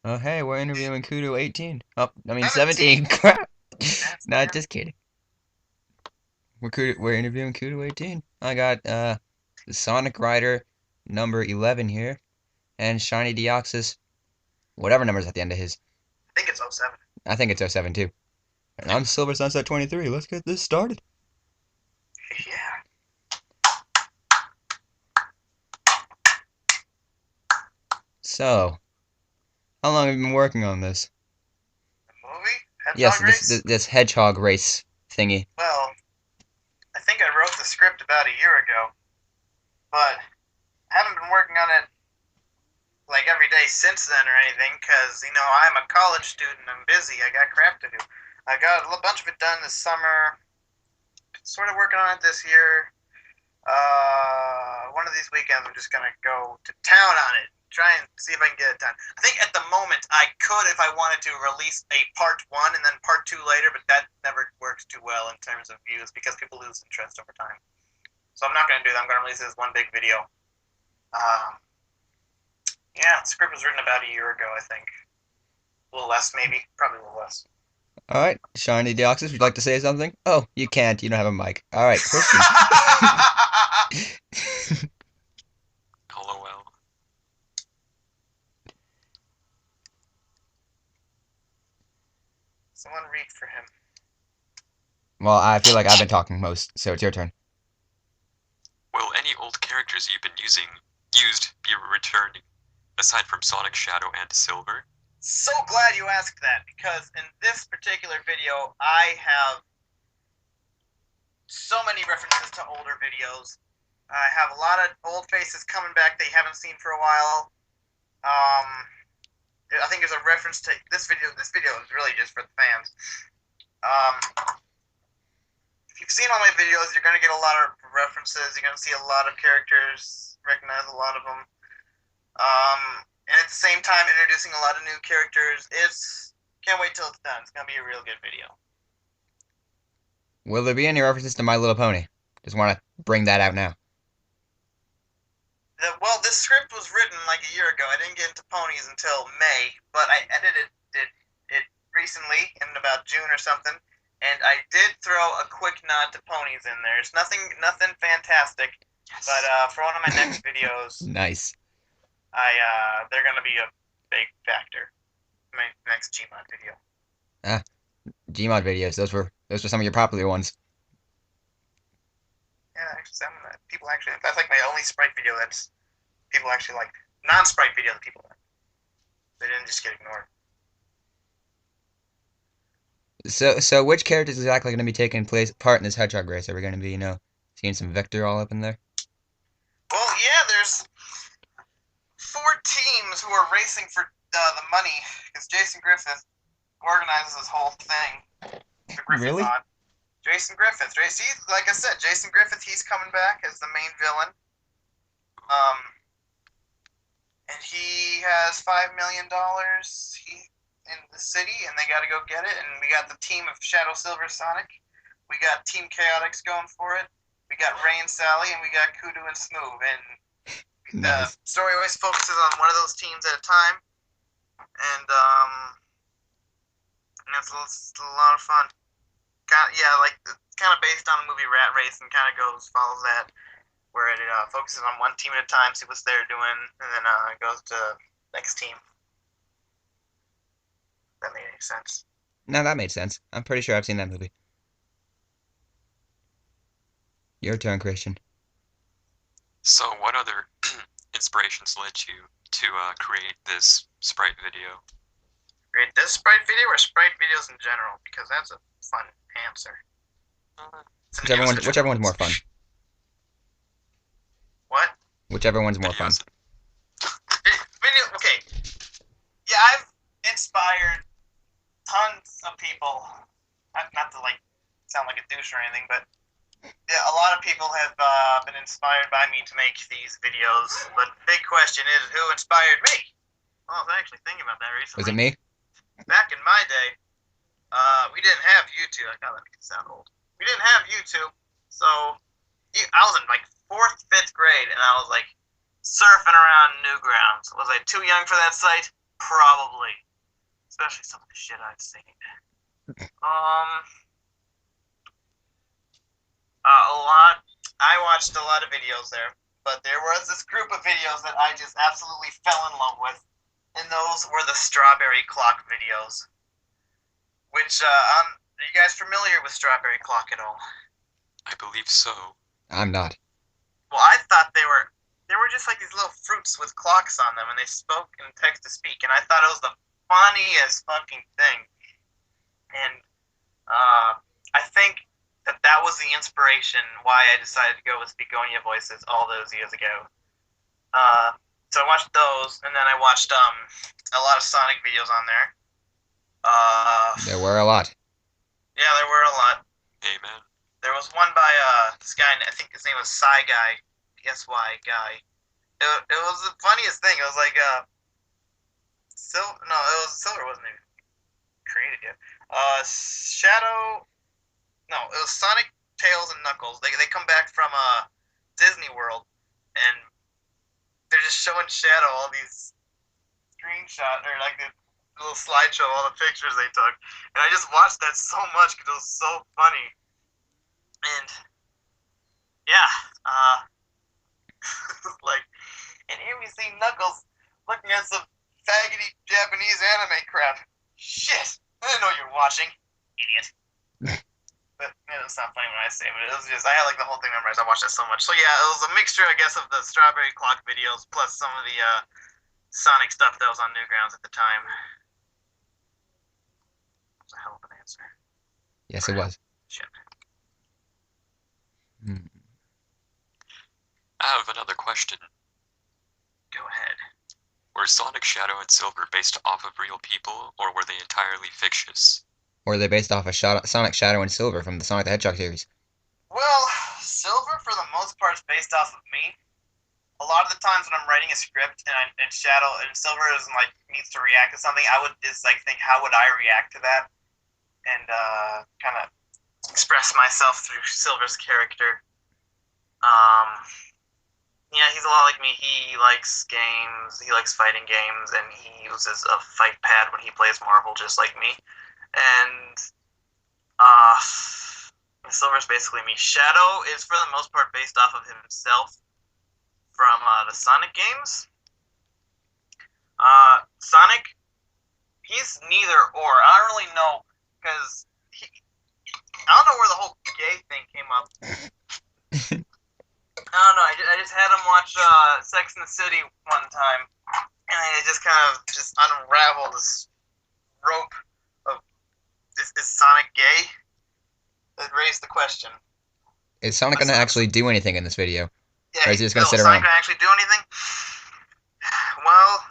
Oh, hey, we're interviewing Coodoo18. Oh, I mean 17. 17. Crap. That's Not man. just kidding. We're interviewing Coodoo18. I got the Sonic Rider number 11 here, and Shiny Deoxys, whatever number's at the end of his. I think it's '07. I think it's 07 too. And Yep. I'm Silver Sunset 23. Let's get this started. Yeah. So, how long have you been working on this? The movie? Yes, Hedgehog this Race? this, this Hedgehog Race thingy. Well, I think I wrote the script about a year ago, but I haven't been working on it like every day since then or anything because, I'm a college student. I'm busy. I got crap to do. I got a bunch of it done this summer. Sort of working on it this year. One of these weekends, I'm just gonna go to town on it. Try and see if I can get it done. I think at the moment I could, if I wanted to, release a part one and then part two later, but that never works too well in terms of views because people lose interest over time. So I'm not gonna do that. I'm gonna release it as one big video. Um, yeah, the script was written about a year ago, I think. A little less, maybe. Probably a little less. All right, Shiny Deoxys, would you like to say something? Oh, you can't. You don't have a mic. All right, Christian. LOL. Someone read for him. Well, I feel like I've been talking most, so it's your turn. Will any old characters you've been used be returned aside from Sonic, Shadow, and Silver? So glad you asked that because in this particular video, I have so many references to older videos. I have a lot of old faces coming back that you haven't seen for a while. I think there's a reference to this video. This video is really just for the fans. If you've seen all my videos, you're going to get a lot of references. You're going to see a lot of characters, recognize a lot of them. And at the same time, introducing a lot of new characters. Can't wait till it's done. It's going to be a real good video. Will there be any references to My Little Pony? Just want to bring that out now. Well, this script was written like a year ago. I didn't get into ponies until May, but I edited it recently in about June or something, and I did throw a quick nod to ponies in there. It's nothing fantastic, Yes. but for one of my next videos, Nice. they're gonna be a big factor. My next Gmod video. Ah, Gmod videos. Those were some of your popular ones. Yeah, actually, people actually. That's like my only Sprite video that's people actually like. Non-Sprite video that people like. They didn't just get ignored. So which characters exactly are going to be taking part in this Hedgehog race? Are we going to be, seeing some Victor all up in there? Well, yeah, there's four teams who are racing for the money because Jason Griffith organizes this whole thing. The Griffith Really? mod. Jason Griffith. Like I said, Jason Griffith. He's coming back as the main villain. Um, and he has $5 million. In the city, and they got to go get it. And we got the team of Shadow, Silver, Sonic. We got Team Chaotix going for it. We got Ray and Sally, and we got Coodoo and Smooth. And the Nice. story always focuses on one of those teams at a time, and it's a lot of fun. Kind of based on the movie Rat Race, and kind of follows that, where it focuses on one team at a time, see what they're doing, and then it goes to next team. If that made any sense. No, that made sense. I'm pretty sure I've seen that movie. Your turn, Christian. So, what other inspirations led you to create this Sprite video? Create this Sprite video or Sprite videos in general? Because that's a fun answer. It's an Whichever one's more fun. What? Whichever one's more fun. Videos. Video. Okay. Yeah, I've inspired tons of people. Not to sound like a douche or anything, but yeah, a lot of people have been inspired by me to make these videos. But the big question is, who inspired me? Well, I was actually thinking about that recently. Was it me? Back in my day, we didn't have YouTube. God, that makes it sound old. We didn't have YouTube, so I was in 4th, 5th grade, and I was surfing around Newgrounds. Was I too young for that site? Probably. Especially some of the shit I've seen. A lot. I watched a lot of videos there, but there was this group of videos that I just absolutely fell in love with, and those were the strawberry clock videos. Which, are you guys familiar with strawberry clock at all? I believe so. I'm not. Well, I thought they were just like these little fruits with clocks on them, and they spoke in text to speak, and I thought it was the funniest fucking thing. And I think that was the inspiration why I decided to go with Begonia voices all those years ago. So I watched those, and then I watched a lot of Sonic videos on there. There were a lot. Yeah, there were a lot. Amen. There was one by this guy, I think his name was Psy Guy, S-Y Guy. It was the funniest thing. It was like Silver wasn't even created yet. Shadow, no, it was Sonic, Tails, and Knuckles. They come back from Disney World, and they're just showing Shadow all these screenshots or like the little slideshow of all the pictures they took, and I just watched that so much because it was so funny. And yeah, like, and here we see Knuckles looking at some faggoty Japanese anime crap. Shit, I didn't know you were watching, idiot. But it's not funny when I say it, but it was just, I had like the whole thing memorized. I watched that so much. So yeah, it was a mixture, I guess, of the Strawberry Clock videos plus some of the Sonic stuff that was on Newgrounds at the time. That was a hell of an answer. Yes, it was. Shit. I have another question. Go ahead. Were Sonic, Shadow, and Silver based off of real people, or were they entirely fictitious? Or are they based off of Sonic, Shadow, and Silver from the Sonic the Hedgehog series? Well, Silver for the most part is based off of me. A lot of the times when I'm writing a script and Shadow and Silver is like needs to react to something, I would just like think, how would I react to that, and kind of express myself through Silver's character. Yeah, he's a lot like me. He likes games. He likes fighting games, and he uses a fight pad when he plays Marvel, just like me. And Silver's basically me. Shadow is for the most part based off of himself from the Sonic games. Sonic, he's neither or. I don't really know because I don't know where the whole gay thing came up. I don't know. I just had him watch Sex and the City one time, and it just kind of just unraveled this rope of is Sonic gay? That raised the question. Is Sonic going to actually do anything in this video? Yeah, or is he just going to sit Sonic around? gonna actually do anything? Well,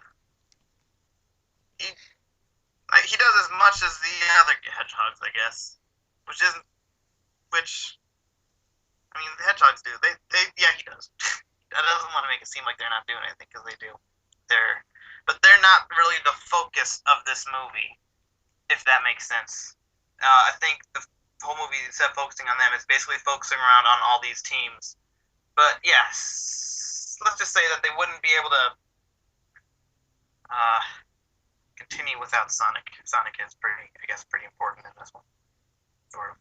he does as much as the other hedgehogs, I guess. Which I mean, the hedgehogs do. Yeah, he does. That doesn't want to make it seem like they're not doing anything, because they do. But they're not really the focus of this movie, if that makes sense. I think the whole movie, instead of focusing on them, it's basically focusing around on all these teams. But yes, let's just say that they wouldn't be able to continue without Sonic. Sonic is pretty important in this one. Sort of.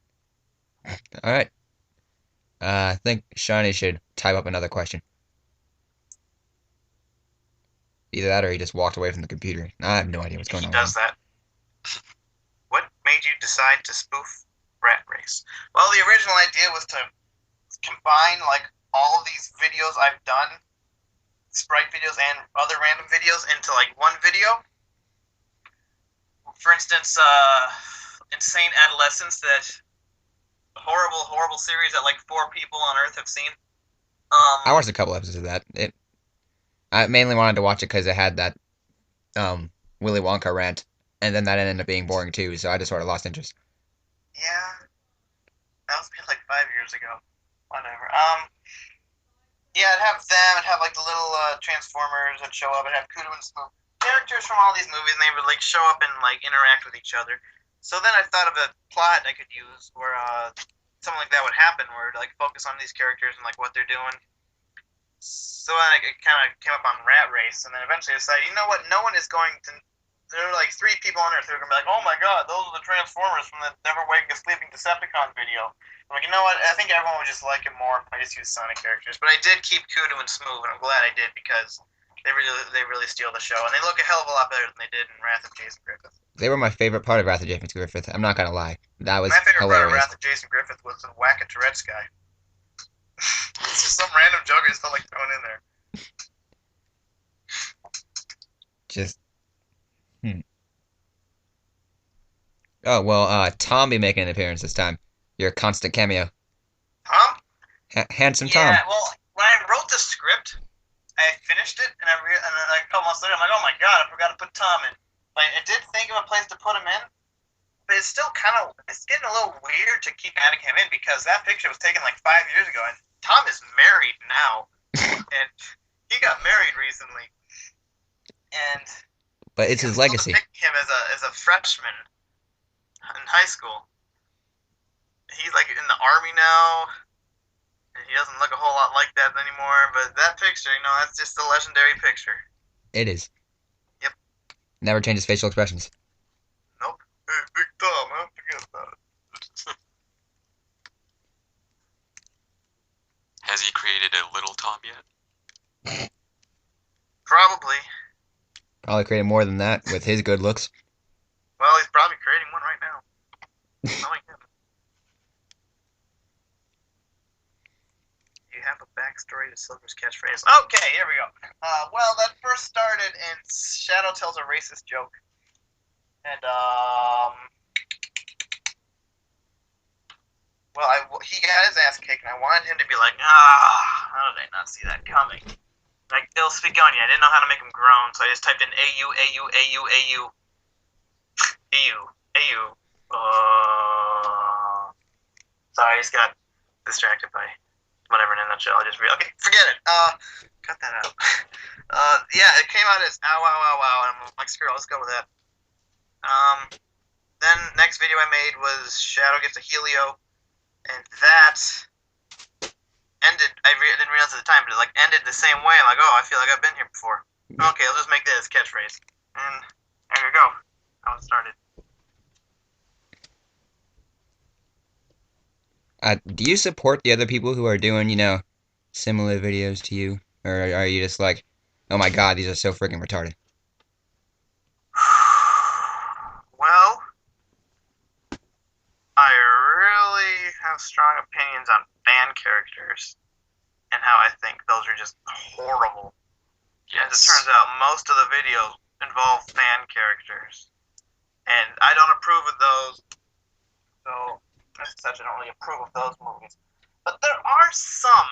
All right. I think Shiny should type up another question. Either that or he just walked away from the computer. I have no idea what's going on. He does that. What made you decide to spoof Rat Race? Well, the original idea was to combine like all of these videos I've done, Sprite videos and other random videos, into like one video. For instance, Insane Adolescence, that horrible series that like 4 people on Earth have seen. I watched a couple episodes of that. I mainly wanted to watch it because it had that Willy Wonka rant, and then that ended up being boring too, so I just sort of lost interest. Yeah, that was like 5 years ago. Whatever. Yeah, I'd have them. I'd have like the little Transformers that show up. I'd have Coodoo17 characters from all these movies, and they would like show up and like interact with each other. So then I thought of a plot I could use where something like that would happen, where like focus on these characters and like what they're doing. So I kind of came up on Rat Race, and then eventually decided, you know what? No one is going to there are like 3 people on Earth who are gonna be like, "Oh my God, those are the Transformers from the Never Wake a Sleeping Decepticon video." I'm like, you know what? I think everyone would just like it more if I just use Sonic characters. But I did keep Coodoo and Smooth, and I'm glad I did because they really steal the show, and they look a hell of a lot better than they did in Wrath of Jason Griffith. They were my favorite part of Wrath of Jason Griffith. I'm not gonna lie. That was My favorite part of hilarious. Wrath of Jason Griffith was the Whack a Tourette's guy. It's just some random joke I just felt like throwing in there. Just oh well, Tom be making an appearance this time. Your constant cameo, Tom? handsome Tom. Yeah, well, when I wrote the script, I finished it, and and then like a couple months later, I'm like, oh my God, I forgot to put Tom in. Like, I did think of a place to put him in, but it's still it's getting a little weird to keep adding him in because that picture was taken like 5 years ago, and Tom is married now, and he got married recently, and But it's his legacy. Him as a freshman in high school. He's like in the army now. And he doesn't look a whole lot like that anymore. But that picture, that's just a legendary picture. It is. Yep. Never changes facial expressions. Nope. Hey, Big Tom, huh? Forget about it. Has he created a little Tom yet? Probably. Probably created more than that with his good looks. Well, he's probably creating one right now. I like him. You have a backstory to Silver's catchphrase. Okay, here we go. Well, that first started in Shadow tells a racist joke. And, well, he got his ass kicked, and I wanted him to be like, how did I not see that coming? Like, Bill Spigonia, I didn't know how to make him groan, so I just typed in AU, AU, AU, AU. AU, AU. Sorry, I just got distracted by whatever in a nutshell. Okay, forget it. Cut that out. Yeah, it came out as ow, ow, ow, ow, and I'm like, screw it, let's go with that. Then next video I made was Shadow gets a Helio, and that ended, didn't realize at the time, but it ended the same way. I'm like, oh, I feel like I've been here before. Okay, I'll just make this catchphrase. And there you go. How it started. Do you support the other people who are doing, similar videos to you? Or are you just like, oh my God, these are so freaking retarded? Well, I really have strong opinions on fan characters and how I think those are just horrible. Yes. As it turns out, most of the videos involve fan characters. And I don't approve of those. So, as such, I don't really approve of those movies. But there are some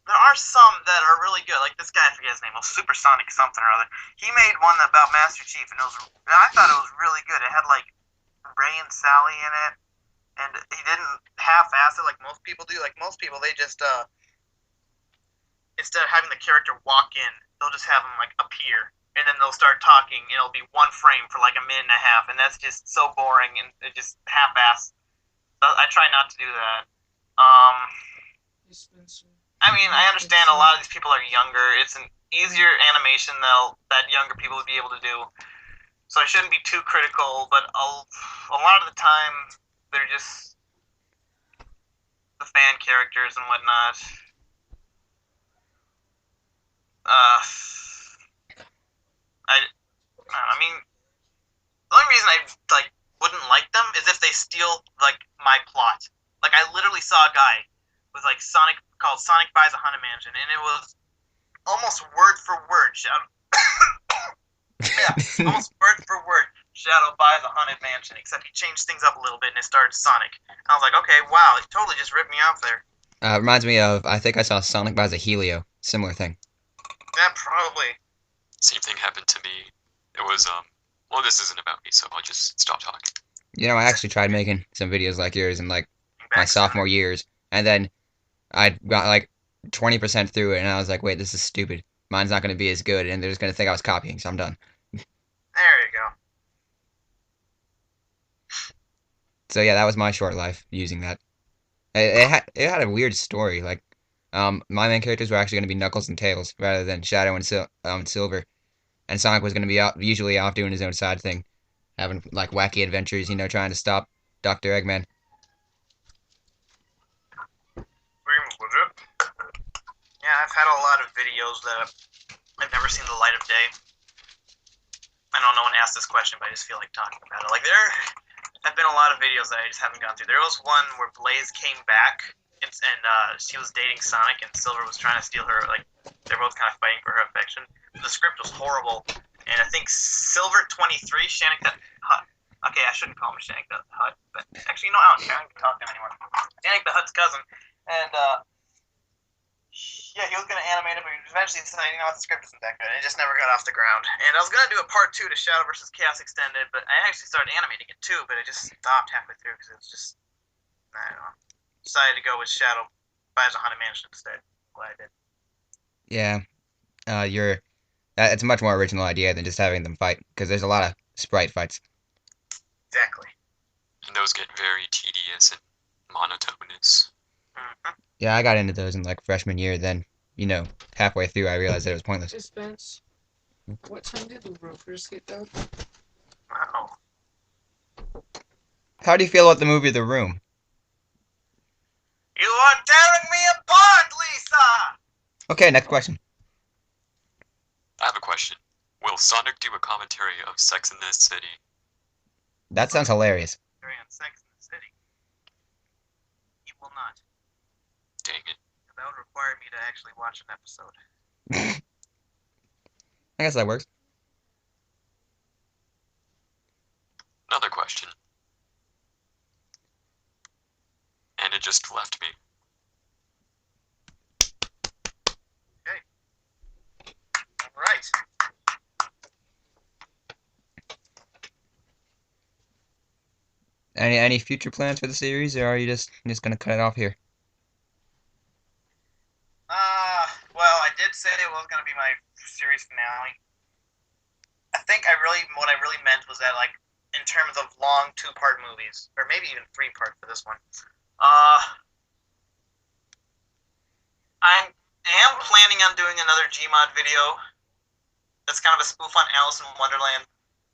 that are really good. Like this guy, I forget his name, Supersonic something or other. He made one about Master Chief, and I thought it was really good. It had like Ray and Sally in it, and he didn't half-ass it like most people do. Like most people, they just instead of having the character walk in, they'll just have him like appear, and then they'll start talking, and it'll be one frame for like a minute and a half, and that's just so boring and it just half-ass. I try not to do that. I mean, I understand a lot of these people are younger. It's an easier animation that younger people would be able to do. So I shouldn't be too critical, but a lot of the time, they're just the fan characters and whatnot. I mean, the only reason I wouldn't like them is if they steal my plot. Like I literally saw a guy with called Sonic Buys a Haunted Mansion, and it was almost word for word Shadow. Yeah, almost word for word Shadow Buys a Haunted Mansion, except he changed things up a little bit and it started Sonic. And I was like, okay, wow, he totally just ripped me off there. Reminds me of, I think I saw Sonic Buys a Helio. Similar thing. Yeah, probably. Same thing happened to me. It was, well, this isn't about me, so I'll just stop talking. I actually tried making some videos like yours in my sophomore years, and then I got 20% through it, and I was like, wait, this is stupid. Mine's not going to be as good, and they're just going to think I was copying, so I'm done. There you go. So yeah, that was my short life using that. It had a weird story. My main characters were actually going to be Knuckles and Tails rather than Shadow and Silver. and Sonic was gonna be out, usually off doing his own side thing, having like wacky adventures, trying to stop Dr. Eggman. Yeah, I've had a lot of videos that I've never seen the light of day. I know no one asked this question, but I just feel like talking about it. Like, there have been a lot of videos that I just haven't gone through. There was one where Blaze came back, and she was dating Sonic, and Silver was trying to steal her. Like, they're both kind of fighting for her affection. The script was horrible, and I think Silver23, Shannick the Hut. Okay, I shouldn't call him Shannick the Hut, but actually, I don't care. I don't talk to him anymore. Shannick the Hut's cousin, and yeah, he was going to animate it, but eventually decided, the script isn't that good. It just never got off the ground. And I was going to do a part 2 to Shadow vs. Chaos Extended, but I actually started animating it too, but I just stopped halfway through because it was just, I don't know. Decided to go with Shadow Buys a Haunted Mansion instead. What I did. Yeah, it's a much more original idea than just having them fight, because there's a lot of sprite fights. Exactly. And those get very tedious and monotonous. Mm-hmm. Yeah, I got into those in like freshman year. Then, halfway through, I realized that it was pointless. Hey Spence, what time did the roofers get done? Wow. How do you feel about the movie The Room? You are tearing me apart, Lisa! Okay, next question. I have a question. Will Sonic do a commentary of Sex in the City? That sounds hilarious. On Sex in the City. He will not. Dang it. That would require me to actually watch an episode. I guess that works. Another question. And it just left me. Okay. Alright. Any future plans for the series, or are you just gonna cut it off here? Well, I did say it was going to be my series finale. I think what I really meant was that, like, in terms of long 2-part movies, or maybe even 3-part for this one, I am planning on doing another Gmod video. That's kind of a spoof on Alice in Wonderland.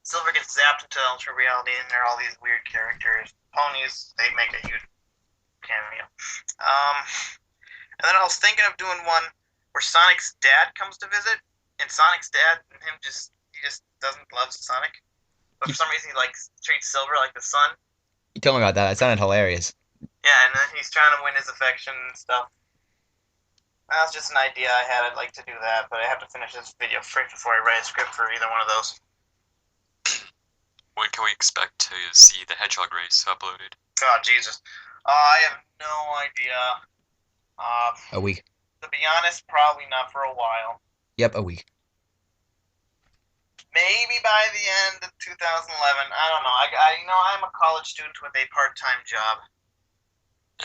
Silver gets zapped into ultra reality, and there are all these weird characters. Ponies, they make a huge cameo. And then I was thinking of doing one where Sonic's dad comes to visit, and Sonic's dad and he just doesn't love Sonic, but for some reason he treats Silver like the son. You told me about that. It sounded hilarious. Yeah, and then he's trying to win his affection and stuff. That was just an idea I had. I'd like to do that, but I have to finish this video first before I write a script for either one of those. When can we expect to see the Hedgehog Race uploaded? God, Jesus. I have no idea. A week. To be honest, probably not for a while. Yep, a week. Maybe by the end of 2011. I don't know. I'm a college student with a part-time job.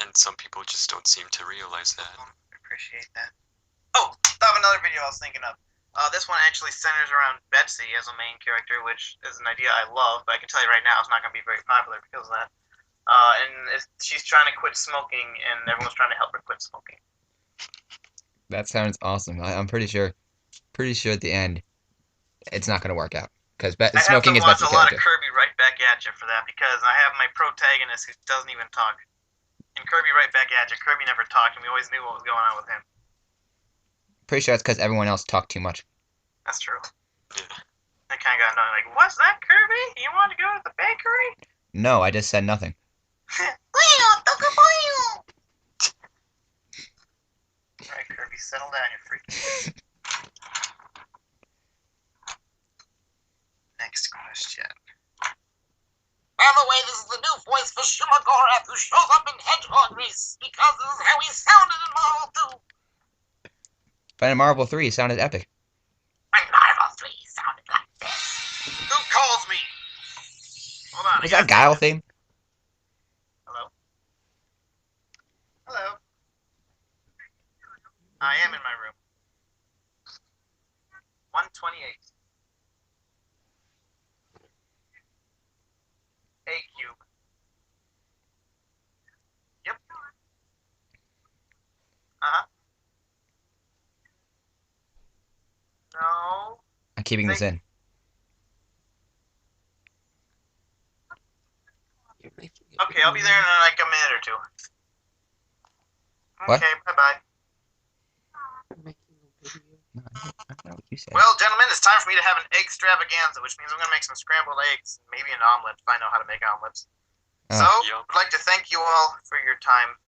And some people just don't seem to realize that. I appreciate that. Oh, I have another video I was thinking of. This one actually centers around Betsy as a main character, which is an idea I love, but I can tell you right now it's not going to be very popular because of that. She's trying to quit smoking, and everyone's trying to help her quit smoking. That sounds awesome. I'm pretty sure at the end, it's not going to work out. Because smoking is Betsy's Betsy's character. I have to watch a lot character. of Kirby Right Back at You for that, because I have my protagonist who doesn't even talk. In Kirby Right Back at You, Kirby never talked, and we always knew what was going on with him. Pretty sure it's because everyone else talked too much. That's true. Yeah. I kind of got annoyed, like, what's that, Kirby? You want to go to the bakery? No, I just said nothing. Alright, Kirby, settle down, you're freaking. Next question. By the way, this is the new voice for Shumagorath, who shows up in Hedgehog Race, because this is how he sounded in Marvel 2. But in Marvel 3, it sounded epic. When Marvel 3 sounded like this. Who calls me? Hold on. Was that Guile theme? Hello? Hello? I am in my room. 128. A cube. Yep. Uh-huh. No. keeping this in. You're making it Okay, I'll be there in like a minute or two. What? Okay, bye-bye. You're making a video. No, I don't know what you said. Well, gentlemen, it's time for me to have an egg extravaganza, which means I'm going to make some scrambled eggs, maybe an omelet if I know how to make omelets. Oh. So, Yum. I'd like to thank you all for your time